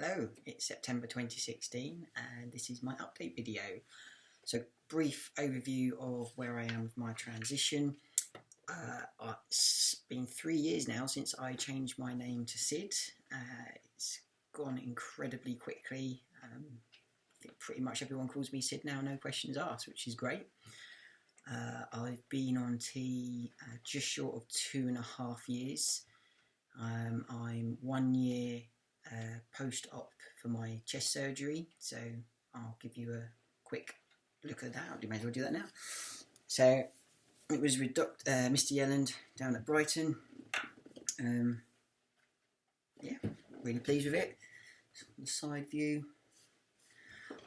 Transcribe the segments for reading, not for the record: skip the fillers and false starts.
Hello, it's September 2016 and this is my update video. So, brief overview of where I am with my transition. It's been 3 years now since I changed my name to SiD. It's gone incredibly quickly. I think pretty much everyone calls me SiD now, no questions asked, which is great. I've been on T just short of 2.5 years. I'm 1 year post-op for my chest surgery, so I'll give you a quick look at that. I may as well do that now. So it was with Mr. Yelland down at Brighton. Yeah, really pleased with it. The side view,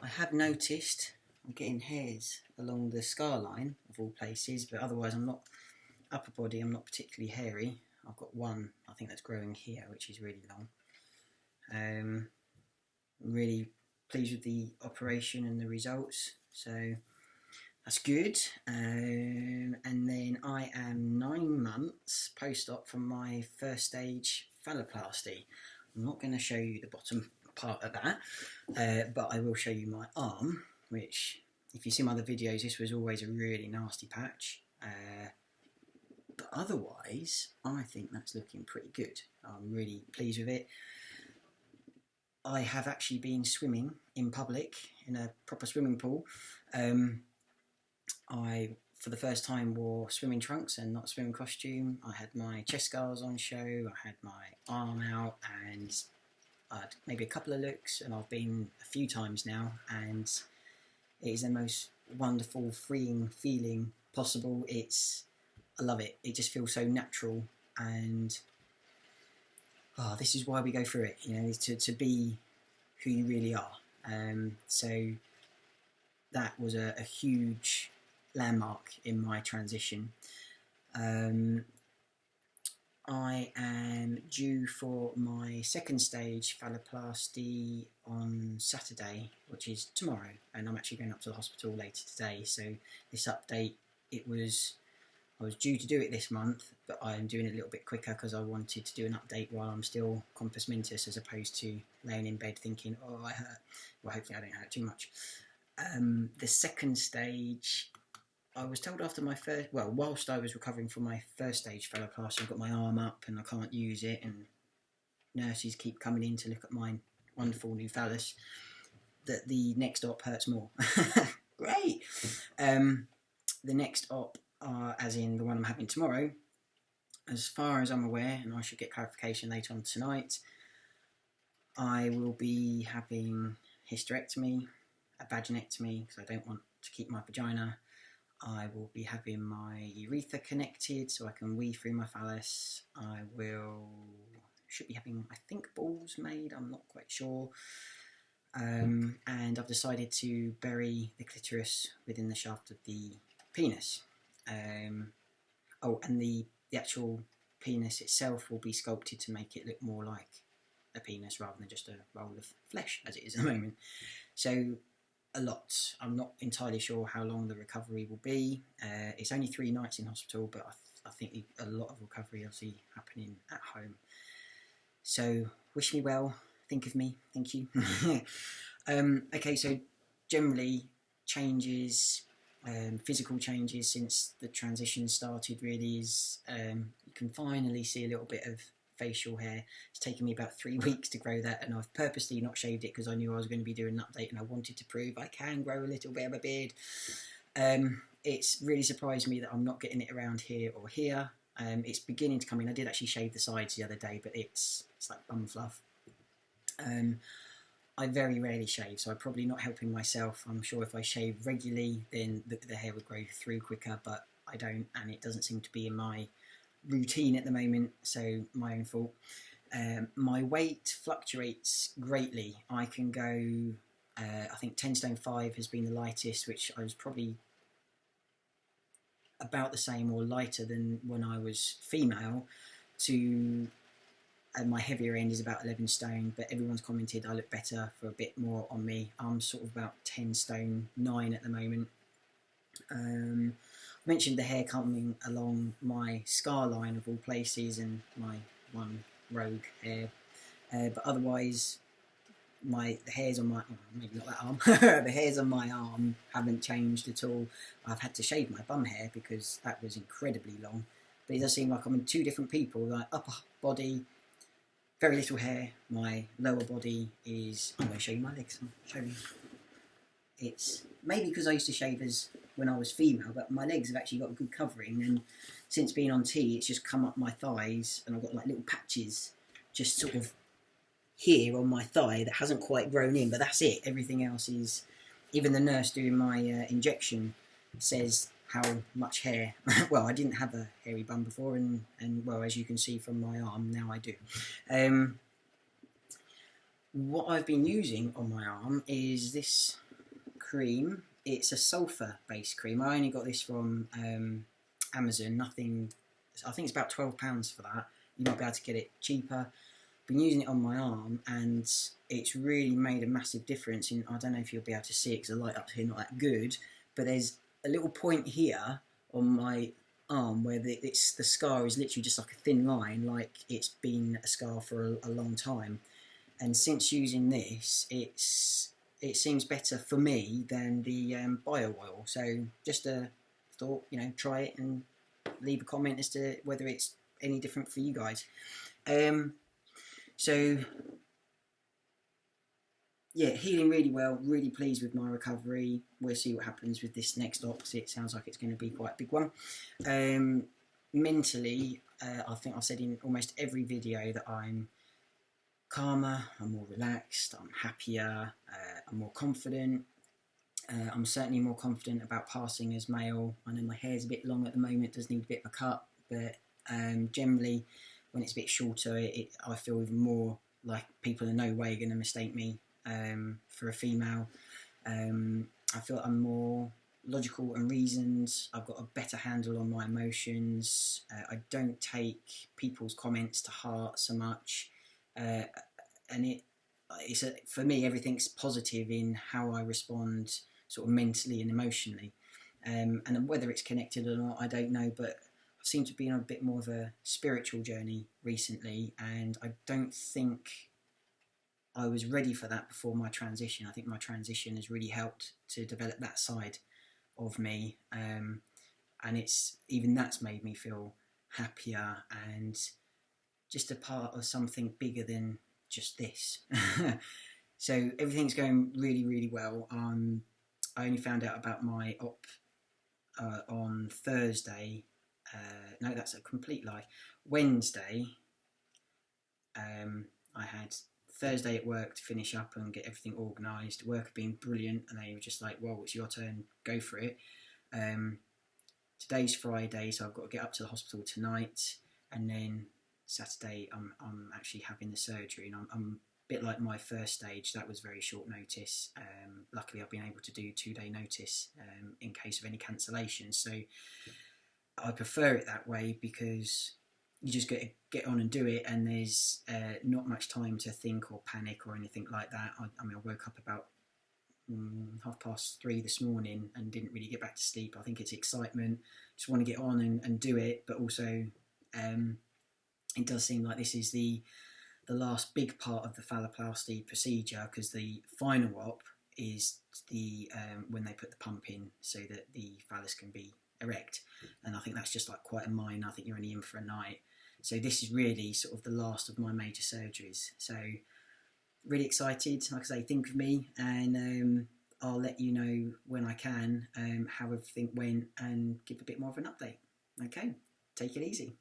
I have noticed I'm getting hairs along the scar line of all places, but otherwise I'm not, upper body I'm not particularly hairy. I've got one, I think that's growing here, which is really long. I'm really pleased with the operation and the results, so that's good. And then I am 9 months post-op from my first stage phalloplasty. I'm not going to show you the bottom part of that, but I will show you my arm, which, if you see my other videos, this was always a really nasty patch. But otherwise, I think that's looking pretty good. I'm really pleased with it. I have actually been swimming in public in a proper swimming pool. I, for the first time, wore swimming trunks and not a swimming costume. I had my chest scars on show, I had my arm out, and I had maybe a couple of looks, and I've been a few times now, and it is the most wonderful, freeing feeling possible. I love it. It just feels so natural, and this is why we go through it, you know, to be who you really are. So that was a huge landmark in my transition. I am due for my second stage phalloplasty on Saturday, which is tomorrow, and I'm actually going up to the hospital later today. So this update, I was due to do it this month, but I'm doing it a little bit quicker because I wanted to do an update while I'm still compos mentis, as opposed to laying in bed thinking, oh, I hurt. Well, hopefully I don't hurt too much. The second stage, I was told after my first, well, whilst I was recovering from my first stage phalloplasty, I've got my arm up and I can't use it, and nurses keep coming in to look at my wonderful new phallus, that the next op hurts more. Great! The next op, as in the one I'm having tomorrow, as far as I'm aware, and I should get clarification later on tonight, I will be having hysterectomy, a vaginectomy, because I don't want to keep my vagina. I will be having my urethra connected so I can wee through my phallus. I should be having, I think, balls made, I'm not quite sure. And I've decided to bury the clitoris within the shaft of the penis. And the actual penis itself will be sculpted to make it look more like a penis rather than just a roll of flesh as it is at the moment. So a lot. I'm not entirely sure how long the recovery will be. It's only 3 nights in hospital, but I think a lot of recovery will see happening at home. So wish me well, think of me, thank you. Okay, so generally changes, physical changes since the transition started really is, you can finally see a little bit of facial hair. It's taken me about 3 weeks to grow that, and I've purposely not shaved it because I knew I was going to be doing an update and I wanted to prove I can grow a little bit of a beard. It's really surprised me that I'm not getting it around here or here. It's beginning to come in. I did actually shave the sides the other day, but it's like bum fluff. I very rarely shave, so I'm probably not helping myself. I'm sure if I shave regularly, then the hair would grow through quicker, but I don't, and it doesn't seem to be in my routine at the moment, so my own fault. My weight fluctuates greatly. I can go, I think 10 stone 5 has been the lightest, which I was probably about the same or lighter than when I was female, to my heavier end is about 11 stone, but everyone's commented I look better for a bit more on me. I'm sort of about 10 stone 9 at the moment. I mentioned the hair coming along my scar line of all places and my one rogue hair, but otherwise the hairs on my, oh, maybe not that arm, the hairs on my arm haven't changed at all. I've had to shave my bum hair because that was incredibly long. But it does seem like I'm in two different people. Like upper body, very little hair. My lower body is, I'm going to show you my legs. I'll show you. It's maybe because I used to shave as when I was female, but my legs have actually got a good covering, and since being on T, it's just come up my thighs, and I've got like little patches just sort of here on my thigh that hasn't quite grown in, but that's it. Everything else is, even the nurse doing my injection says how much hair, well, I didn't have a hairy bum before, and well, as you can see from my arm, now I do. What I've been using on my arm is this cream. It's a sulfur based cream. I only got this from Amazon. Nothing, I think it's about £12 for that. You might be able to get it cheaper. Been using it on my arm, and it's really made a massive difference. In, I don't know if you'll be able to see it because the light up here not that good, but there's a little point here on my arm where the scar is literally just like a thin line, like it's been a scar for a long time. And since using this, it seems better for me than the bio oil. So just a thought, you know, try it and leave a comment as to whether it's any different for you guys. So yeah, healing really well, really pleased with my recovery. We'll see what happens with this next op. It sounds like it's going to be quite a big one. Mentally, I think I've said in almost every video that I'm calmer, I'm more relaxed, I'm happier, I'm more confident. I'm certainly more confident about passing as male. I know my hair's a bit long at the moment, does need a bit of a cut, but generally when it's a bit shorter, I feel even more like people are no way going to mistake me for a female. I feel I'm more logical and reasoned. I've got a better handle on my emotions. I don't take people's comments to heart so much, and for me, everything's positive in how I respond, sort of mentally and emotionally. And whether it's connected or not, I don't know, but I seem to be on a bit more of a spiritual journey recently, and I don't think I was ready for that before my transition. I think my transition has really helped to develop that side of me, and even that's made me feel happier and just a part of something bigger than just this. So everything's going really, really well. I only found out about my op on Thursday. No, that's a complete lie. Wednesday. I had Thursday at work to finish up and get everything organised. Work had been brilliant, and they were just like, well, it's your turn, go for it. Today's Friday, so I've got to get up to the hospital tonight, and then Saturday I'm actually having the surgery, and I'm a bit like my first stage. That was very short notice. Luckily I've been able to do 2-day notice in case of any cancellations, so I prefer it that way because you just get on and do it, and there's not much time to think or panic or anything like that. I mean, I woke up about 3:30 this morning and didn't really get back to sleep. I think it's excitement, just want to get on and do it, but also it does seem like this is the last big part of the phalloplasty procedure, because the final op is the when they put the pump in so that the phallus can be erect, and I think that's just like quite a minor. I think you're only in for a night, so this is really sort of the last of my major surgeries. So really excited. Like I say, think of me, and I'll let you know when I can how everything went and give a bit more of an update. Okay, take it easy.